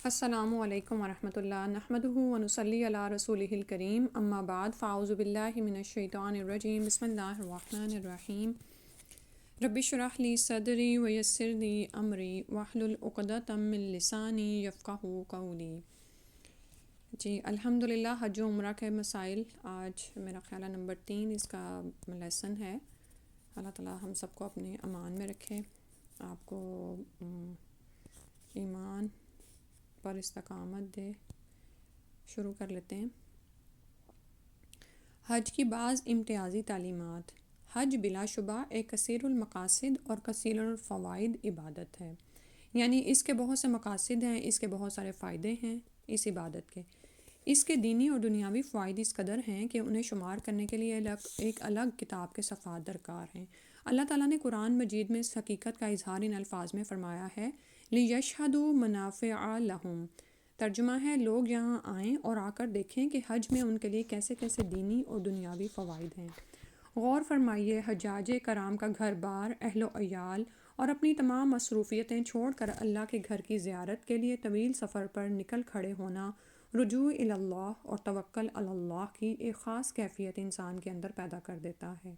السلام علیکم ورحمۃ اللہ نحمدہ ونصلی علی رسولہ الکریم اما بعد فاعوذ باللہ من الشیطان الرجیم بسم اللہ الرحمن الرحیم رب اشرح لی صدری ویسر لی امری واحلل عقدۃ من لسانی یفقہوا قولی۔ جی الحمدللہ، حج و عمرہ کے مسائل، آج میرا خیال ہے نمبر 3 اس کا لیسن ہے۔ اللہ تعالیٰ ہم سب کو اپنے امان میں رکھے، آپ کو ایمان پر استقامت دے۔ شروع کر لیتے ہیں۔ حج کی بعض امتیازی تعلیمات۔ حج بلا شبہ ایک کثیر المقاصد اور کثیر الفوائد عبادت ہے، یعنی اس کے بہت سے مقاصد ہیں، اس کے بہت سارے فائدے ہیں اس عبادت کے۔ اس کے دینی اور دنیاوی فوائد اس قدر ہیں کہ انہیں شمار کرنے کے لیے ایک الگ کتاب کے صفحات درکار ہیں۔ اللہ تعالیٰ نے قرآن مجید میں اس حقیقت کا اظہار ان الفاظ میں فرمایا ہے، لِيَشْهَدُوا مَنَافِعَ لَهُمْ۔ ترجمہ ہے، لوگ یہاں آئیں اور آ کر دیکھیں کہ حج میں ان کے لیے کیسے کیسے دینی اور دنیاوی فوائد ہیں۔ غور فرمائیے، حجاج کرام کا گھر بار، اہل و عیال اور اپنی تمام مصروفیتیں چھوڑ کر اللہ کے گھر کی زیارت کے لیے طویل سفر پر نکل کھڑے ہونا، رجوع الی اللہ اور توکل علی اللہ کی ایک خاص کیفیت انسان کے اندر پیدا کر دیتا ہے۔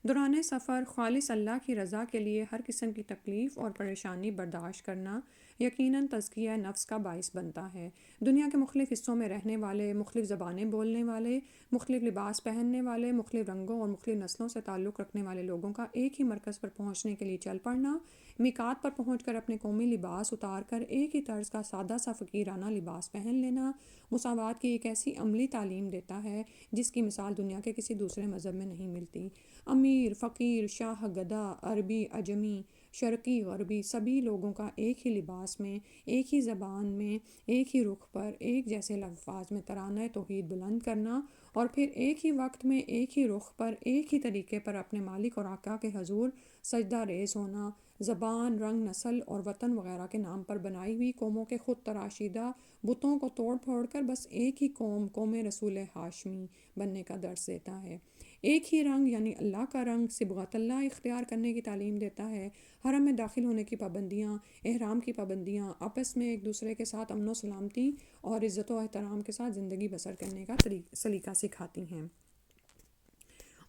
دوران سفر خالص اللہ کی رضا کے لیے ہر قسم کی تکلیف اور پریشانی برداشت کرنا یقیناً تزکیہ نفس کا باعث بنتا ہے۔ دنیا کے مختلف حصوں میں رہنے والے، مختلف زبانیں بولنے والے، مختلف لباس پہننے والے، مختلف رنگوں اور مختلف نسلوں سے تعلق رکھنے والے لوگوں کا ایک ہی مرکز پر پہنچنے کے لیے چل پڑنا، میقات پر پہنچ کر اپنے قومی لباس اتار کر ایک ہی طرز کا سادہ سا فقیرانہ لباس پہن لینا، مساوات کی ایک ایسی عملی تعلیم دیتا ہے جس کی مثال دنیا کے کسی دوسرے مذہب میں نہیں ملتی۔ امیر، فقیر، شاہ، گدھا، عربی، عجمی، شرقی، غربی، سبھی لوگوں کا ایک ہی لباس میں، ایک ہی زبان میں، ایک ہی رخ پر، ایک جیسے الفاظ میں ترانہ توحید بلند کرنا اور پھر ایک ہی وقت میں ایک ہی رخ پر ایک ہی طریقے پر اپنے مالک اور آقا کے حضور سجدہ ریز ہونا، زبان، رنگ، نسل اور وطن وغیرہ کے نام پر بنائی ہوئی قوموں کے خود تراشیدہ بتوں کو توڑ پھوڑ کر بس ایک ہی قوم رسول ہاشمی بننے کا درس دیتا ہے۔ ایک ہی رنگ یعنی اللہ کا رنگ، صبغت اللہ اختیار کرنے کی تعلیم دیتا ہے۔ حرم میں داخل ہونے کی پابندیاں، احرام کی پابندیاں، آپس میں ایک دوسرے کے ساتھ امن و سلامتی اور عزت و احترام کے ساتھ زندگی بسر کرنے کا سلیقہ سکھاتی ہیں۔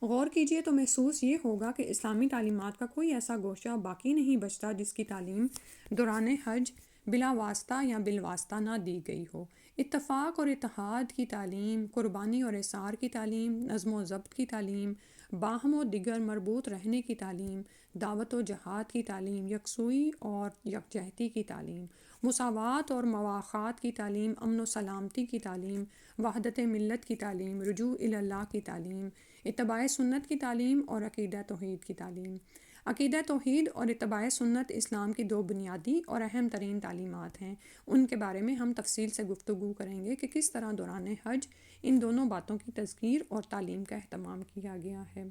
غور کیجئے تو محسوس یہ ہوگا کہ اسلامی تعلیمات کا کوئی ایسا گوشہ باقی نہیں بچتا جس کی تعلیم دوران حج بلا واسطہ یا بالواسطہ نہ دی گئی ہو۔ اتفاق اور اتحاد کی تعلیم، قربانی اور احصار کی تعلیم، نظم و ضبط کی تعلیم، باہم و دیگر مربوط رہنے کی تعلیم، دعوت و جہاد کی تعلیم، یکسوئی اور یکجہتی کی تعلیم، مساوات اور مواخات کی تعلیم، امن و سلامتی کی تعلیم، وحدت ملت کی تعلیم، رجوع الی اللہ کی تعلیم، اتباع سنت کی تعلیم اور عقیدہ توحید کی تعلیم۔ عقیدہ توحید اور اتباع سنت اسلام کی دو بنیادی اور اہم ترین تعلیمات ہیں۔ ان کے بارے میں ہم تفصیل سے گفتگو کریں گے کہ کس طرح دوران حج ان دونوں باتوں کی تذکیر اور تعلیم کا اہتمام کیا گیا ہے۔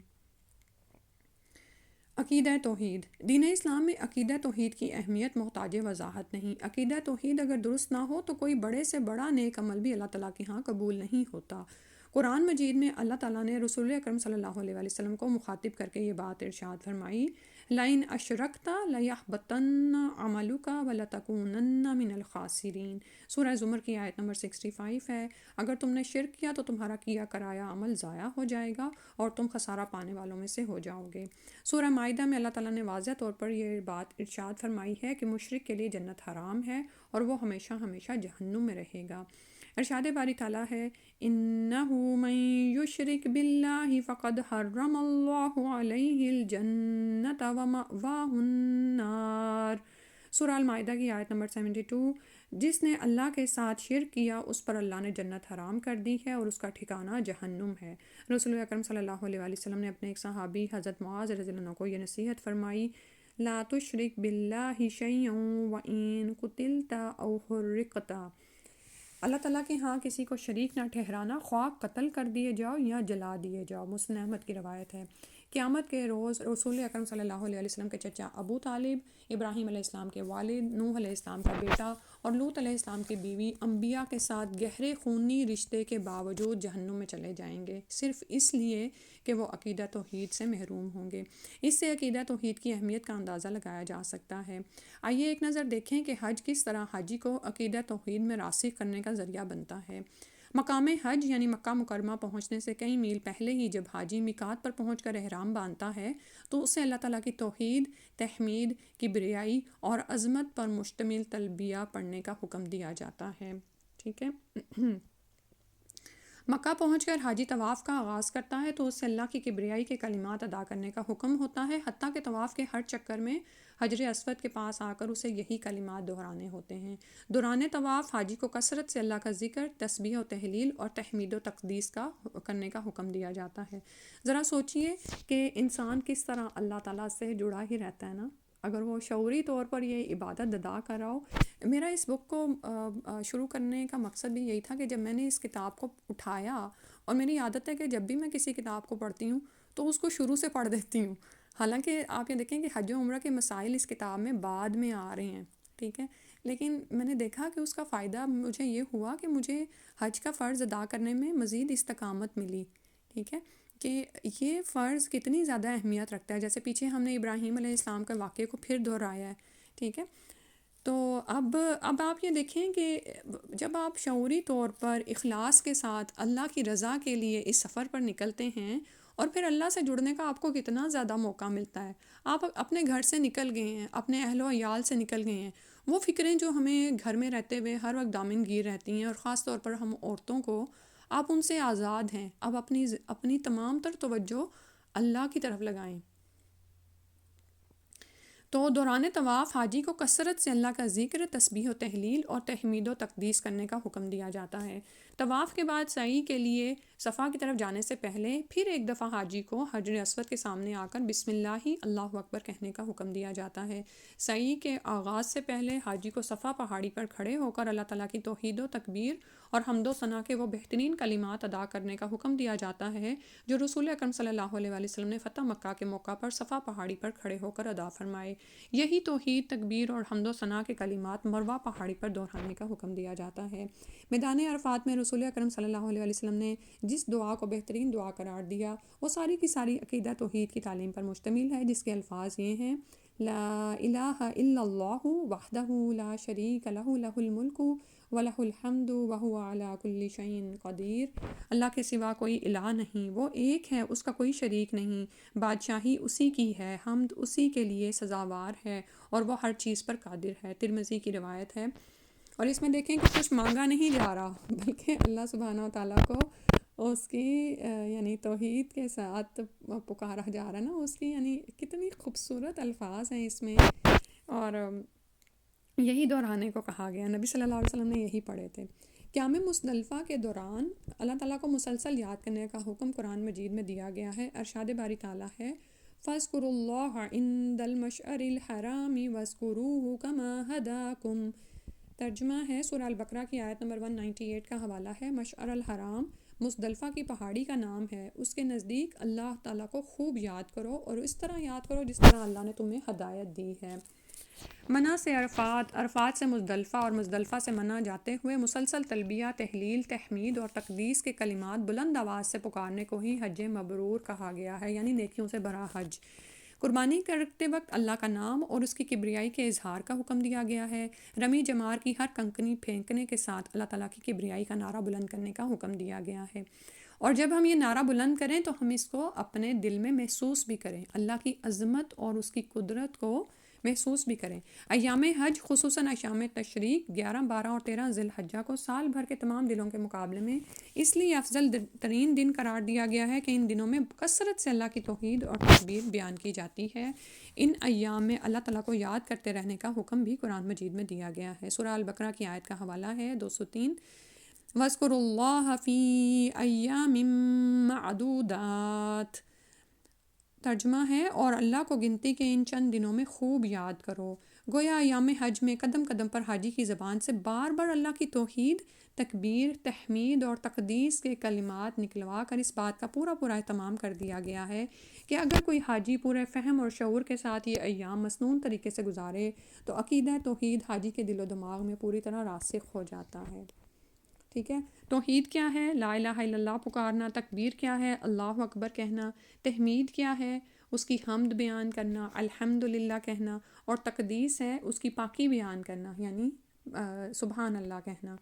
عقیدہ توحید۔ دین اسلام میں عقیدہ توحید کی اہمیت محتاج وضاحت نہیں۔ عقیدہ توحید اگر درست نہ ہو تو کوئی بڑے سے بڑا نیک عمل بھی اللہ تعالیٰ کے ہاں قبول نہیں ہوتا۔ قرآن مجید میں اللہ تعالیٰ نے رسول اکرم صلی اللہ علیہ وسلم کو مخاطب کر کے یہ بات ارشاد فرمائی، لَإِنْ أَشْرَكْتَ لَيَحْبَطَنَّ عَمَلُكَ وَلَتَكُونَنَّ مِنَ الْخَاسِرِينَ۔ سورہ زمر کی آیت نمبر 65 ہے، اگر تم نے شرک کیا تو تمہارا کیا کرایا عمل ضائع ہو جائے گا اور تم خسارہ پانے والوں میں سے ہو جاؤ گے۔ سورہ مائدہ میں اللہ تعالیٰ نے واضح طور پر یہ بات ارشاد فرمائی ہے کہ مشرک کے لیے جنت حرام ہے اور وہ ہمیشہ ہمیشہ جہنم میں رہے گا۔ ارشاد باری تعالیٰ ہے، اِنَّهُ مَن يُشْرِكْ بِاللَّهِ فَقَدْ حَرَّمَ اللَّهُ عَلَيْهِ الْجَنَّةَ وَمَأْوَاهُ النَّارُ۔ سورہ المائدہ کی آیت نمبر 72، جس نے اللہ کے ساتھ شرک کیا اس پر اللہ نے جنت حرام کر دی ہے اور اس کا ٹھکانہ جہنم ہے۔ رسول اکرم صلی اللہ علیہ وسلم نے اپنے ایک صحابی حضرت معاذ رضی اللہ عنہ کو یہ نصیحت فرمائی، لا تشرک باللہ شیئا وإن قتلت او حرقت۔ اللہ تعالیٰ کے ہاں کسی کو شریک نہ ٹھہرانا، خواہ قتل کر دیے جاؤ یا جلا دیے جاؤ۔ مسلم احمد کی روایت ہے۔ قیامت کے روز رسول اکرم صلی اللہ علیہ وسلم کے چچا ابو طالب، ابراہیم علیہ السلام کے والد، نوح علیہ السلام کا بیٹا اور لوط علیہ السلام کی بیوی انبیاء کے ساتھ گہرے خونی رشتے کے باوجود جہنم میں چلے جائیں گے، صرف اس لیے کہ وہ عقیدہ توحید سے محروم ہوں گے۔ اس سے عقیدہ توحید کی اہمیت کا اندازہ لگایا جا سکتا ہے۔ آئیے ایک نظر دیکھیں کہ حج کس طرح حاجی کو عقیدہ توحید میں راسخ کرنے کا ذریعہ بنتا ہے۔ مقام حج یعنی مکہ مکرمہ پہنچنے سے کئی میل پہلے ہی جب حاجی میقات پر پہنچ کر احرام باندھتا ہے تو اسے اللہ تعالیٰ کی توحید، تحمید، کبریائی اور عظمت پر مشتمل تلبیہ پڑھنے کا حکم دیا جاتا ہے۔ ٹھیک ہے۔ مکہ پہنچ کر حاجی طواف کا آغاز کرتا ہے تو اس سے اللہ کی کبریائی کے کلمات ادا کرنے کا حکم ہوتا ہے، حتیٰ کہ طواف کے ہر چکر میں حجر اسود کے پاس آ کر اسے یہی کلمات دہرانے ہوتے ہیں۔ دوران طواف حاجی کو کثرت سے اللہ کا ذکر، تسبیح و تہلیل اور تحمید و تقدیس کا کرنے کا حکم دیا جاتا ہے۔ ذرا سوچئے کہ انسان کس طرح اللہ تعالیٰ سے جڑا ہی رہتا ہے نا، اگر وہ شعوری طور پر یہ عبادت ادا کر رہا ہو۔ میرا اس بک کو شروع کرنے کا مقصد بھی یہی تھا کہ جب میں نے اس کتاب کو اٹھایا، اور میری عادت ہے کہ جب بھی میں کسی کتاب کو پڑھتی ہوں تو اس کو شروع سے پڑھ دیتی ہوں، حالانکہ آپ یہ دیکھیں کہ حج و عمرہ کے مسائل اس کتاب میں بعد میں آ رہے ہیں، ٹھیک ہے، لیکن میں نے دیکھا کہ اس کا فائدہ مجھے یہ ہوا کہ مجھے حج کا فرض ادا کرنے میں مزید استقامت ملی، ٹھیک ہے، کہ یہ فرض کتنی زیادہ اہمیت رکھتا ہے۔ جیسے پیچھے ہم نے ابراہیم علیہ السلام کے واقعے کو پھر دہرایا ہے، ٹھیک ہے، تو اب آپ یہ دیکھیں کہ جب آپ شعوری طور پر اخلاص کے ساتھ اللہ کی رضا کے لیے اس سفر پر نکلتے ہیں اور پھر اللہ سے جڑنے کا آپ کو کتنا زیادہ موقع ملتا ہے۔ آپ اپنے گھر سے نکل گئے ہیں، اپنے اہل و عیال سے نکل گئے ہیں، وہ فکریں جو ہمیں گھر میں رہتے ہوئے ہر وقت دامن گیر رہتی ہیں، اور خاص طور پر ہم عورتوں کو، آپ ان سے آزاد ہیں۔ اب اپنی تمام تر توجہ اللہ کی طرف لگائیں۔ تو دوران طواف حاجی کو کثرت سے اللہ کا ذکر، تسبیح و تہلیل اور تحمید و تقدیس کرنے کا حکم دیا جاتا ہے۔ طواف کے بعد سعی کے لیے صفا کی طرف جانے سے پہلے پھر ایک دفعہ حاجی کو حجر اسود کے سامنے آ کر بسم اللہ اللہ اکبر کہنے کا حکم دیا جاتا ہے۔ سعی کے آغاز سے پہلے حاجی کو صفا پہاڑی پر کھڑے ہو کر اللہ تعالیٰ کی توحید و تکبیر اور حمد و ثنا کے وہ بہترین کلمات ادا کرنے کا حکم دیا جاتا ہے جو رسول اکرم صلی اللہ علیہ وسلم نے فتح مکہ کے موقع پر صفا پہاڑی پر کھڑے ہو کر ادا فرمائے۔ یہی توحید، تکبیر اور حمد و ثنا کے کلمات مروہ پہاڑی پر دہرانے کا حکم دیا جاتا ہے۔ میدان عرفات میں رسول اکرم صلی اللہ علیہ وسلم نے جس دعا کو بہترین دعا قرار دیا وہ ساری کی ساری عقیدہ توحید کی تعلیم پر مشتمل ہے، جس کے الفاظ یہ ہیں: لا الہ الا اللہ وحدہ لا شریک لہ لہ الملک ولہ الحمد وہو علی کل شیء قدیر۔ اللہ کے سوا کوئی الہ نہیں، وہ ایک ہے، اس کا کوئی شریک نہیں، بادشاہی اسی کی ہے، حمد اسی کے لیے سزاوار ہے اور وہ ہر چیز پر قادر ہے۔ ترمذی کی روایت ہے۔ اور اس میں دیکھیں کہ کچھ مانگا نہیں جا رہا بلکہ اللہ سبحانہ و تعالیٰ کو اس کی یعنی توحید کے ساتھ پکارا جا رہا ہے نا، اس کی یعنی کتنی خوبصورت الفاظ ہیں اس میں، اور یہی دہرانے کو کہا گیا، نبی صلی اللہ علیہ وسلم نے یہی پڑھے تھے۔ قیام مزدلفہ کے دوران اللہ تعالیٰ کو مسلسل یاد کرنے کا حکم قرآن مجید میں دیا گیا ہے۔ ارشاد باری تعالیٰ ہے: فَاذْكُرُوا اللَّهَ عِندَ الْمَشْعَرِ الْحَرَامِ وَاذْكُرُوهُ كَمَا هَدَاكُمْ۔ ترجمہ ہے، سورہ البقرہ کی آیت نمبر 198 کا حوالہ ہے: مشعر الحرام مزدلفہ کی پہاڑی کا نام ہے، اس کے نزدیک اللہ تعالیٰ کو خوب یاد کرو اور اس طرح یاد کرو جس طرح اللہ نے تمہیں ہدایت دی ہے۔ منی سے عرفات، عرفات سے مزدلفہ اور مزدلفہ سے منی جاتے ہوئے مسلسل تلبیہ، تہلیل، تحمید اور تقدیس کے کلمات بلند آواز سے پکارنے کو ہی حج مبرور کہا گیا ہے، یعنی نیکیوں سے بھرا حج۔ قربانی کرتے وقت اللہ کا نام اور اس کی کبریائی کے اظہار کا حکم دیا گیا ہے۔ رمی جمار کی ہر کنکری پھینکنے کے ساتھ اللہ تعالیٰ کی کبریائی کا نعرہ بلند کرنے کا حکم دیا گیا ہے، اور جب ہم یہ نعرہ بلند کریں تو ہم اس کو اپنے دل میں محسوس بھی کریں، اللہ کی عظمت اور اس کی قدرت کو محسوس بھی کریں۔ ایام حج خصوصاً ایام تشریق 11، 12 اور 13 ذی الحجہ کو سال بھر کے تمام دنوں کے مقابلے میں اس لیے افضل ترین دن قرار دیا گیا ہے کہ ان دنوں میں کثرت سے اللہ کی توحید اور تکبیر بیان کی جاتی ہے۔ ان ایام میں اللہ تعالیٰ کو یاد کرتے رہنے کا حکم بھی قرآن مجید میں دیا گیا ہے۔ سورہ البقرہ کی آیت کا حوالہ ہے 203: وَاذْكُرُوا اللَّهَ فِي أَيَّامٍ مَّعْدُودَاتٍ۔ ترجمہ ہے، اور اللہ کو گنتی کے ان چند دنوں میں خوب یاد کرو۔ گویا ایام حج میں قدم قدم پر حاجی کی زبان سے بار بار اللہ کی توحید، تکبیر، تحمید اور تقدیس کے کلمات نکلوا کر اس بات کا پورا اہتمام کر دیا گیا ہے کہ اگر کوئی حاجی پورے فہم اور شعور کے ساتھ یہ ایام مسنون طریقے سے گزارے تو عقیدہ توحید حاجی کے دل و دماغ میں پوری طرح راسخ ہو جاتا ہے۔ ٹھیک ہے، توحید کیا ہے؟ لا الہ الا اللہ پکارنا۔ تکبیر کیا ہے؟ اللہ اکبر کہنا۔ تحمید کیا ہے؟ اس کی حمد بیان کرنا، الحمدللہ کہنا۔ اور تقدیس ہے اس کی پاکی بیان کرنا، یعنی سبحان اللہ کہنا۔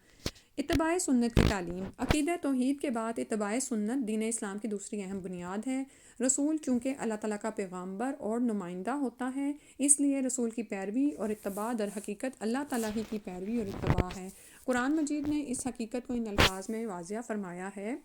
اتباع سنت کی تعلیم۔ عقیدہ توحید کے بعد اتباع سنت دین اسلام کی دوسری اہم بنیاد ہے۔ رسول چونکہ اللہ تعالیٰ کا پیغامبر اور نمائندہ ہوتا ہے، اس لیے رسول کی پیروی اور اتباع در حقیقت اللہ تعالیٰ ہی کی پیروی اور اتباع ہے۔ قرآن مجید نے اس حقیقت کو ان الفاظ میں واضح فرمایا ہے،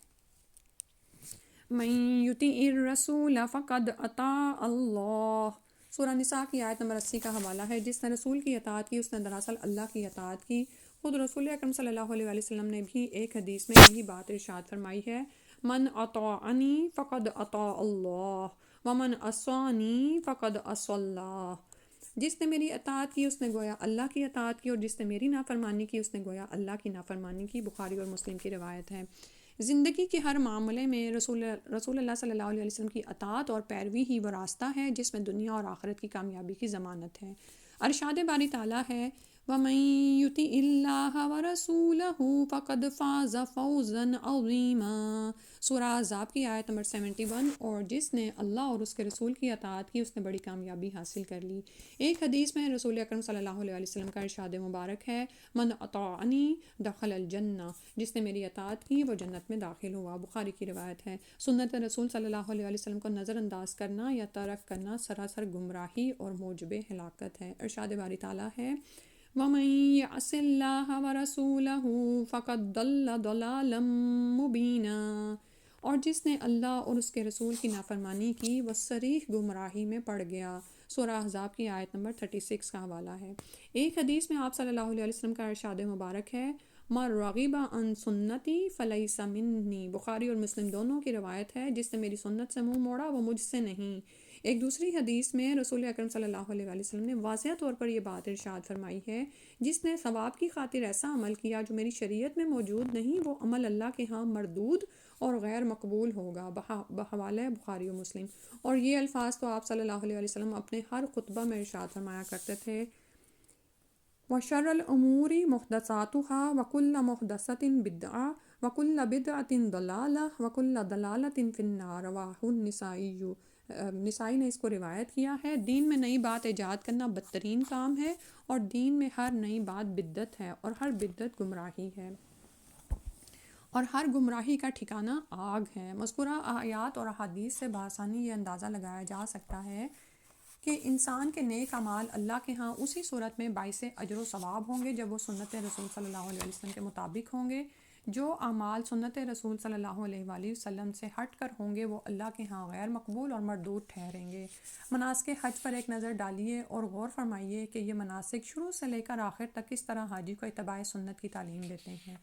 مَن یُطِعِ الرَّسُولَ فَقَدْ اطاع اللہ۔ سورہ نساء کی آیت نمبر 80 کا حوالہ ہے، جس نے رسول کی اطاعت کی اس نے دراصل اللہ کی اطاعت کی۔ خود رسول اکرم صلی اللہ علیہ وسلم نے بھی ایک حدیث میں یہی بات ارشاد فرمائی ہے، من اطاعنی فقد اطاع اللہ ومن عصانی فقد عصى اللہ۔ جس نے میری اطاعت کی اس نے گویا اللہ کی اطاعت کی، اور جس نے میری نافرمانی کی اس نے گویا اللہ کی نافرمانی کی۔ بخاری اور مسلم کی روایت ہے۔ زندگی کے ہر معاملے میں رسول اللہ صلی اللہ علیہ وسلم کی اطاعت اور پیروی ہی وہ راستہ ہے جس میں دنیا اور آخرت کی کامیابی کی ضمانت ہے۔ ارشاد باری تعالیٰ ہے، وَمَن يُطِعِ اللَّهَ وَرَسُولَهُ فَقَدْ فَازَ فَوْزًا عَظِيمًا۔ سورہ احزاب کی آیت نمبر 71۔ اور جس نے اللہ اور اس کے رسول کی اطاعت کی اس نے بڑی کامیابی حاصل کر لی۔ ایک حدیث میں رسول اکرم صلی اللہ علیہ وسلم کا ارشاد مبارک ہے، من اطاعنی دخل الجنہ، جس نے میری اطاعت کی وہ جنت میں داخل ہوا۔ بخاری کی روایت ہے۔ سنت رسول صلی اللہ علیہ وسلم کو نظر انداز کرنا یا ترک کرنا سراسر گمراہی اور موجب ہلاکت ہے۔ ارشاد باری تعالیٰ ہے، وَمَن يَعْصِ اللَّهَ وَرَسُولَهُ فَقَدْ ضَلَّ ضَلَالًا مُبِينًا۔ اور جس نے اللہ اور اس کے رسول کی نافرمانی کی وہ صریح گمراہی میں پڑ گیا۔ سورہ احزاب کی آیت نمبر 36 کا حوالہ ہے۔ ایک حدیث میں آپ صلی اللہ علیہ وسلم کا ارشاد مبارک ہے، مَن رَغِبَ عَن سُنَّتِی فَلَیسَ مِنِّی۔ بخاری اور مسلم دونوں کی روایت ہے، جس نے میری سنت سے منہ موڑا وہ مجھ سے نہیں۔ ایک دوسری حدیث میں رسول اکرم صلی اللہ علیہ وسلم نے واضح طور پر یہ بات ارشاد فرمائی ہے، جس نے ثواب کی خاطر ایسا عمل کیا جو میری شریعت میں موجود نہیں وہ عمل اللہ کے ہاں مردود اور غیر مقبول ہوگا۔ بحوالہ بخاری و مسلم۔ اور یہ الفاظ تو آپ صلی اللہ علیہ وسلم اپنے ہر خطبہ میں ارشاد فرمایا کرتے تھے، وَشَرَّ الْأُمُورِ مُحْدَثَاتُهَا وَكُلُّ مُحْدَثَةٍ بِدْعَةٌ وَكُلُّ بِدْعَةٍ ضَلَالَةٌ وَكُلُّ ضَلَالَةٍ فِي النَّارِ۔ رواہ النسائی۔ نسائی نے اس کو روایت کیا ہے۔ دین میں نئی بات ایجاد کرنا بدترین کام ہے، اور دین میں ہر نئی بات بدعت ہے، اور ہر بدعت گمراہی ہے، اور ہر گمراہی کا ٹھکانہ آگ ہے۔ مذکورہ آیات اور احادیث سے بآسانی یہ اندازہ لگایا جا سکتا ہے کہ انسان کے نیک اعمال اللہ کے ہاں اسی صورت میں باعث اجر و ثواب ہوں گے جب وہ سنت رسول صلی اللہ علیہ وسلم کے مطابق ہوں گے۔ جو اعمال سنت رسول صلی اللہ علیہ وآلہ وسلم سے ہٹ کر ہوں گے وہ اللہ کے ہاں غیر مقبول اور مردود ٹھہریں گے۔ مناسک حج پر ایک نظر ڈالیے اور غور فرمائیے کہ یہ مناسک شروع سے لے کر آخر تک کس طرح حاجی کو اتباع سنت کی تعلیم دیتے ہیں۔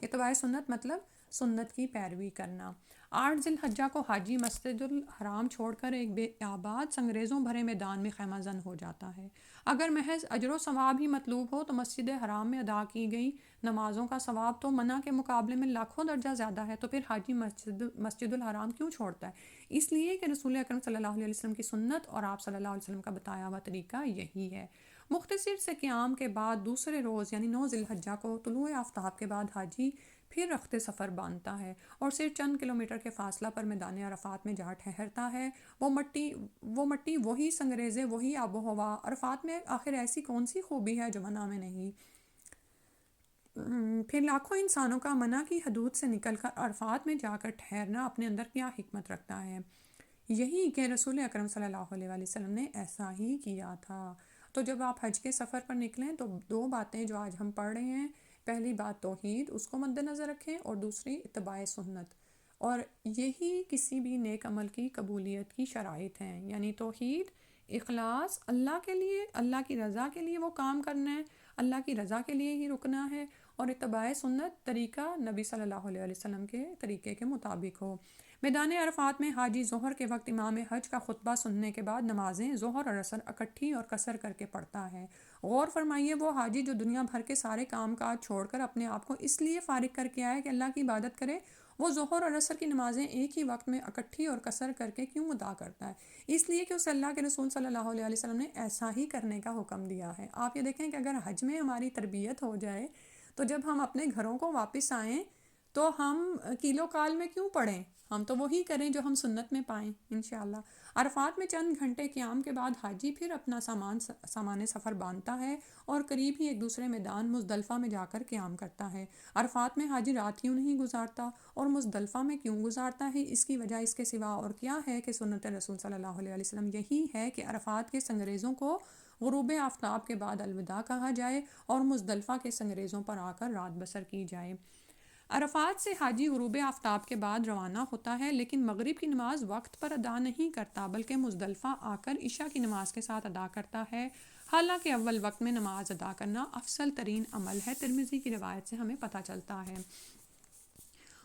اتباع سنت مطلب سنت کی پیروی کرنا۔ 8 ذی الحجہ کو حاجی مسجد الحرام چھوڑ کر ایک بے آباد سنگریزوں بھرے میدان میں خیمہ زن ہو جاتا ہے۔ اگر محض اجر و ثواب ہی مطلوب ہو تو مسجد حرام میں ادا کی گئی نمازوں کا ثواب تو منع کے مقابلے میں لاکھوں درجہ زیادہ ہے، تو پھر حاجی مسجد الحرام کیوں چھوڑتا ہے؟ اس لیے کہ رسول اکرم صلی اللہ علیہ وسلم کی سنت اور آپ صلی اللہ علیہ وسلم کا بتایا ہوا طریقہ یہی ہے۔ مختصر سے قیام کے بعد دوسرے روز یعنی 9 ذی الحجہ کو طلوع آفتاب کے بعد حاجی پھر رخت سفر باندھتا ہے اور صرف چند کلومیٹر کے فاصلہ پر میدان عرفات میں جا ٹھہرتا ہے۔ وہ مٹی وہی سنگریزے وہی آب و ہوا۔ عرفات میں آخر ایسی کون سی خوبی ہے جو منع میں نہیں؟ پھر لاکھوں انسانوں کا منع کی حدود سے نکل کر عرفات میں جا کر ٹھہرنا اپنے اندر کیا حکمت رکھتا ہے؟ یہی کہ رسول اکرم صلی اللہ علیہ وآلہ وسلم نے ایسا ہی کیا تھا۔ تو جب آپ حج کے سفر پر نکلیں تو 2 باتیں جو آج ہم پڑھ رہے ہیں، پہلی بات توحید، اس کو مد نظر رکھیں، اور دوسری اتباع سنت، اور یہی کسی بھی نیک عمل کی قبولیت کی شرائط ہیں، یعنی توحید، اخلاص، اللہ کے لیے، اللہ کی رضا کے لیے وہ کام کرنا ہے، اللہ کی رضا کے لیے ہی رکنا ہے، اور اتباع سنت طریقہ نبی صلی اللہ علیہ وسلم کے طریقے کے مطابق ہو۔ میدان عرفات میں حاجی ظہر کے وقت امام حج کا خطبہ سننے کے بعد نمازیں ظہر اور عصر اکٹھی اور قصر کر کے پڑھتا ہے۔ غور فرمائیے، وہ حاجی جو دنیا بھر کے سارے کام کاج چھوڑ کر اپنے آپ کو اس لیے فارغ کر کے آئے کہ اللہ کی عبادت کرے، وہ ظہر اور عصر کی نمازیں ایک ہی وقت میں اکٹھی اور قصر کر کے کیوں ادا کرتا ہے؟ اس لیے کہ اسے اللہ کے رسول صلی اللہ علیہ وسلم نے ایسا ہی کرنے کا حکم دیا ہے۔ آپ یہ دیکھیں کہ اگر حج میں ہماری تربیت ہو جائے تو جب ہم اپنے گھروں کو واپس آئیں تو ہم کیلو کال میں کیوں پڑھیں، ہم تو وہی کریں جو ہم سنت میں پائیں انشاءاللہ۔ عرفات میں چند گھنٹے قیام کے بعد حاجی پھر اپنا سامان سفر باندھتا ہے اور قریب ہی ایک دوسرے میدان مزدلفہ میں جا کر قیام کرتا ہے۔ عرفات میں حاجی رات کیوں نہیں گزارتا اور مزدلفہ میں کیوں گزارتا ہے؟ اس کی وجہ اس کے سوا اور کیا ہے کہ سنت رسول صلی اللہ علیہ وسلم یہی ہے کہ عرفات کے سنگریزوں کو غروب آفتاب کے بعد الوداع کہا جائے اور مزدلفہ کے سنگریزوں پر آ کر رات بسر کی جائے۔ عرفات سے حاجی غروب آفتاب کے بعد روانہ ہوتا ہے، لیکن مغرب کی نماز وقت پر ادا نہیں کرتا بلکہ مزدلفہ آ کر عشاء کی نماز کے ساتھ ادا کرتا ہے، حالانکہ اول وقت میں نماز ادا کرنا افضل ترین عمل ہے، ترمذی کی روایت سے ہمیں پتہ چلتا ہے،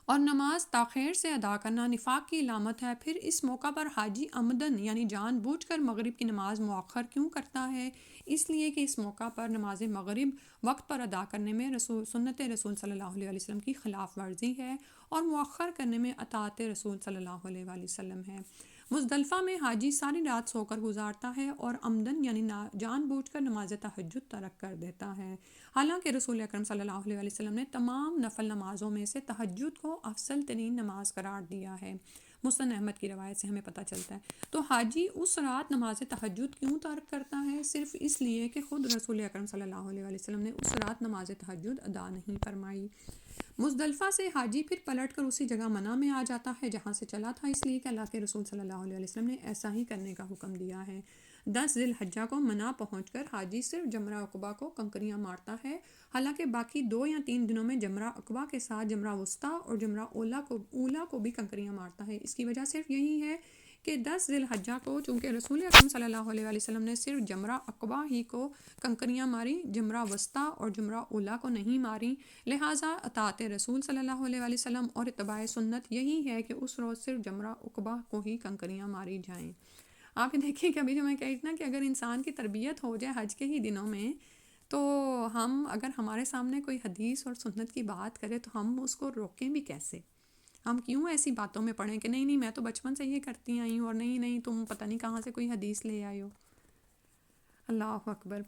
اور نماز تاخیر سے ادا کرنا نفاق کی علامت ہے۔ پھر اس موقع پر حاجی عمدن یعنی جان بوجھ کر مغرب کی نماز مؤخر کیوں کرتا ہے؟ اس لیے کہ اس موقع پر نماز مغرب وقت پر ادا کرنے میں سنت رسول صلی اللہ علیہ وسلم کی خلاف ورزی ہے اور مؤخر کرنے میں اطاعت رسول صلی اللہ علیہ وسلم ہے۔ مزدلفہ میں حاجی ساری رات سو کر گزارتا ہے اور عمدن یعنی جان بوجھ کر نماز تہجد ترک کر دیتا ہے، حالانکہ رسول اکرم صلی اللہ علیہ وسلم نے تمام نفل نمازوں میں سے تہجد کو افضل ترین نماز قرار دیا ہے، مسند احمد کی روایت سے ہمیں پتہ چلتا ہے۔ تو حاجی اس رات نماز تہجد کیوں ترک کرتا ہے؟ صرف اس لیے کہ خود رسول اکرم صلی اللہ علیہ وسلم نے اس رات نماز تہجد ادا نہیں فرمائی۔ مزدلفہ سے حاجی پھر پلٹ کر اسی جگہ منی میں آ جاتا ہے جہاں سے چلا تھا، اس لیے کہ اللہ کے رسول صلی اللہ علیہ وسلم نے ایسا ہی کرنے کا حکم دیا ہے۔ 10 ذی الحجہ کو منی پہنچ کر حاجی صرف جمرہ عقبہ کو کنکریاں مارتا ہے، حالانکہ باقی 2 یا 3 دنوں میں جمرہ عقبہ کے ساتھ جمرہ وسطیٰ اور جمرہ اولا کو بھی کنکریاں مارتا ہے۔ اس کی وجہ صرف یہی ہے کہ 10 ذی الحجہ کو چونکہ رسول اکرم صلی اللہ علیہ وسلم نے صرف جمرہ عقبہ ہی کو کنکریاں ماری، جمرہ وسطیٰ اور جمرہ اولا کو نہیں ماری، لہٰذا اطاعت رسول صلی اللہ علیہ وسلم اور اتباع سنت یہی ہے کہ اس روز صرف جمرہ عقبہ کو ہی کنکریاں ماری جائیں۔ آپ یہ دیکھیں کہ ابھی جو میں کہی نا کہ اگر انسان کی تربیت ہو جائے حج کے ہی دنوں میں، تو ہم اگر ہمارے سامنے کوئی حدیث اور سنت کی بات کرے تو ہم اس کو روکیں بھی کیسے؟ ہم کیوں ایسی باتوں میں پڑھیں کہ نہیں میں تو بچپن سے یہ کرتی آئی ہوں، اور نہیں تم پتہ نہیں کہاں سے کوئی حدیث لے آئے ہو۔ اللہ اکبر۔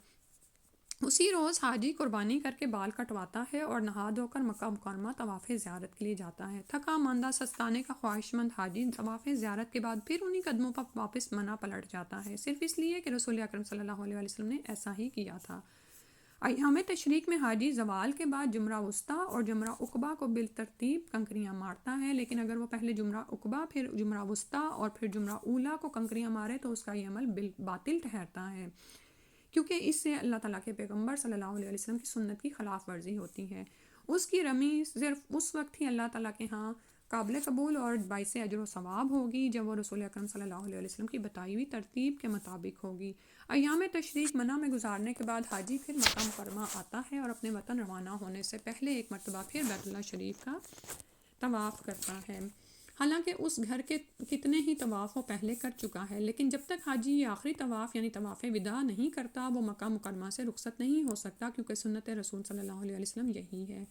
اسی روز حاجی قربانی کر کے بال کٹواتا ہے اور نہا دھو کر مکہ مکرمہ طواف زیارت کے لیے جاتا ہے۔ تھکا ماندہ سستانے کا خواہش مند حاجی طواف زیارت کے بعد پھر انہی قدموں پر واپس منی پلٹ جاتا ہے، صرف اس لیے کہ رسول اکرم صلی اللہ علیہ وسلم نے ایسا ہی کیا تھا۔ ایام تشریق میں حاجی زوال کے بعد جمرہ وسطیٰ اور جمرہ عقبہ کو بالترتیب کنکریاں مارتا ہے، لیکن اگر وہ پہلے جمرہ عقبہ پھر جمرہ وسطیٰ اور پھر جمرہ اولا کو کنکریاں مارے تو اس کا یہ عمل باطل ٹھہرتا ہے، کیونکہ اس سے اللہ تعالیٰ کے پیغمبر صلی اللہ علیہ وسلم کی سنت کی خلاف ورزی ہوتی ہے۔ اس کی رمی صرف اس وقت ہی اللہ تعالیٰ کے ہاں قابل قبول اور باعث اجر و ثواب ہوگی جب وہ رسول اکرم صلی اللہ علیہ وسلم کی بتائی ہوئی ترتیب کے مطابق ہوگی۔ ایام تشریق منی میں گزارنے کے بعد حاجی پھر مکہ مکرمہ آتا ہے اور اپنے وطن روانہ ہونے سے پہلے ایک مرتبہ پھر بیت اللہ شریف کا طواف کرتا ہے، حالانکہ اس گھر کے کتنے ہی طواف وہ پہلے کر چکا ہے، لیکن جب تک حاجی یہ آخری طواف یعنی طواف وداع نہیں کرتا وہ مکہ مکرمہ سے رخصت نہیں ہو سکتا، کیونکہ سنت رسول صلی اللہ علیہ وسلم یہی ہے۔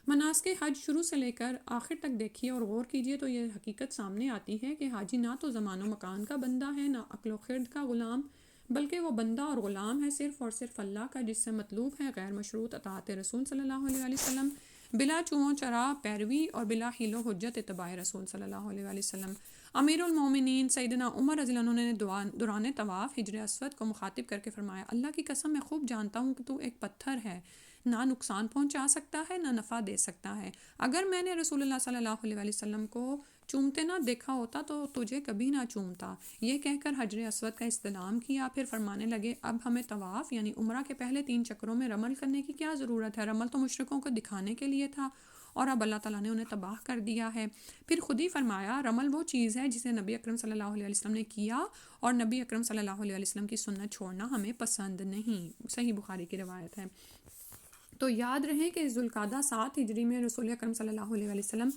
مناسک حج شروع سے لے کر آخر تک دیکھیے اور غور کیجیے تو یہ حقیقت سامنے آتی ہے کہ حاجی نہ تو زمان و مکان کا بندہ ہے، نہ عقل و خرد کا غلام، بلکہ وہ بندہ اور غلام ہے صرف اور صرف اللہ کا، جس سے مطلوب ہے غیر مشروط اطاعت رسول صلی اللہ علیہ وسلم، بلا چوں چرا پیروی اور بلا حیل و حجت اتباع رسول صلی اللہ علیہ وسلم۔ امیر المومنین سیدنا عمر رضی اللہ عنہ نے دوران طواف حجر اسود کو مخاطب کر کے فرمایا، اللہ کی قسم میں خوب جانتا ہوں کہ تو ایک پتھر ہے، نہ نقصان پہنچا سکتا ہے نہ نفع دے سکتا ہے، اگر میں نے رسول اللہ صلی اللہ علیہ وسلم کو چومتے نہ دیکھا ہوتا تو تجھے کبھی نہ چومتا۔ یہ کہہ کر حجر اسود کا استلام کیا، پھر فرمانے لگے اب ہمیں طواف یعنی عمرہ کے پہلے 3 چکروں میں رمل کرنے کی کیا ضرورت ہے؟ رمل تو مشرکوں کو دکھانے کے لیے تھا اور اب اللہ تعالیٰ نے انہیں تباہ کر دیا ہے۔ پھر خود ہی فرمایا رمل وہ چیز ہے جسے نبی اکرم صلی اللہ علیہ وسلم نے کیا اور نبی اکرم صلی اللہ علیہ وسلم کی سنت چھوڑنا ہمیں پسند نہیں، صحیح بخاری کی روایت ہے۔ تو یاد رہے کہ ذوالقعدہ 7 ہجری میں رسول اکرم صلی اللہ علیہ وسلم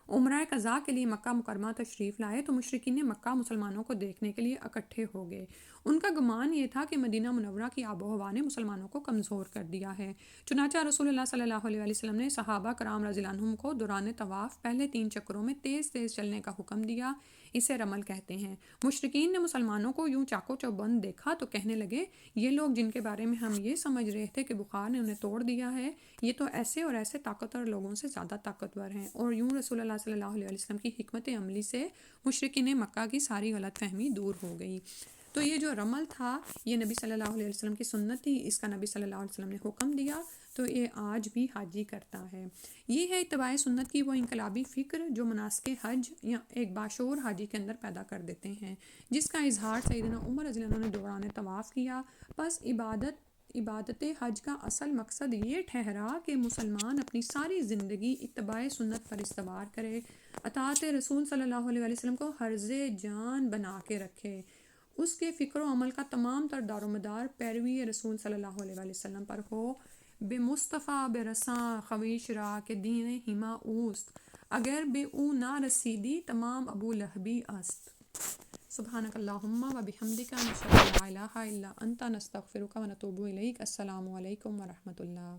عمرہ قضاء کے لیے مکہ مکرمہ تشریف لائے تو مشرکین مکہ مسلمانوں کو دیکھنے کے لیے اکٹھے ہو گئے۔ ان کا گمان یہ تھا کہ مدینہ منورہ کی آب و ہوا نے مسلمانوں کو کمزور کر دیا ہے۔ چنانچہ رسول اللہ صلی اللہ علیہ وسلم نے صحابہ کرام رضی اللہ عنہم کو دوران طواف پہلے 3 چکروں میں تیز تیز چلنے کا حکم دیا۔ اسے رمل کہتے ہیں۔ مشرکین نے مسلمانوں کو یوں چاقو چوبند دیکھا تو کہنے لگے، یہ لوگ جن کے بارے میں ہم یہ سمجھ رہے تھے کہ بخار نے انہیں توڑ دیا ہے، یہ تو ایسے اور ایسے طاقتور لوگوں سے زیادہ طاقتور ہیں۔ اور یوں رسول اللہ صلی اللہ علیہ وسلم کی حکمت عملی سے مشرکین مکہ کی ساری غلط فہمی دور ہو گئی۔ تو یہ جو رمل تھا یہ نبی صلی اللہ علیہ وسلم کی سنت تھی، اس کا نبی صلی اللہ علیہ وسلم نے حکم دیا، تو یہ آج بھی حاجی کرتا ہے۔ یہ ہے اتباع سنت کی وہ انقلابی فکر جو مناسک حج یا ایک باشعور حاجی کے اندر پیدا کر دیتے ہیں، جس کا اظہار سیدنا عمر رضی اللہ عنہ نے دوران طواف کیا۔ بس عبادت حج کا اصل مقصد یہ ٹھہرا کہ مسلمان اپنی ساری زندگی اتباع سنت پر استوار کرے، اطاعت رسول صلی اللہ علیہ وسلم کو حرز جان بنا کے رکھے، اس کے فکر و عمل کا تمام تر دار و مدار پیروی رسول صلی اللہ علیہ وسلم پر ہو۔ بے مصطفیٰ بے رساں خویش را کہ دین ہما اوست، اگر بے او نہ رسیدی تمام ابو لہبی است۔ سبحانک اللہم و بحمدک نشہد ان لا الہ الا انت نستغفرک و نتوب الیک۔ السلام علیکم ورحمۃ اللہ۔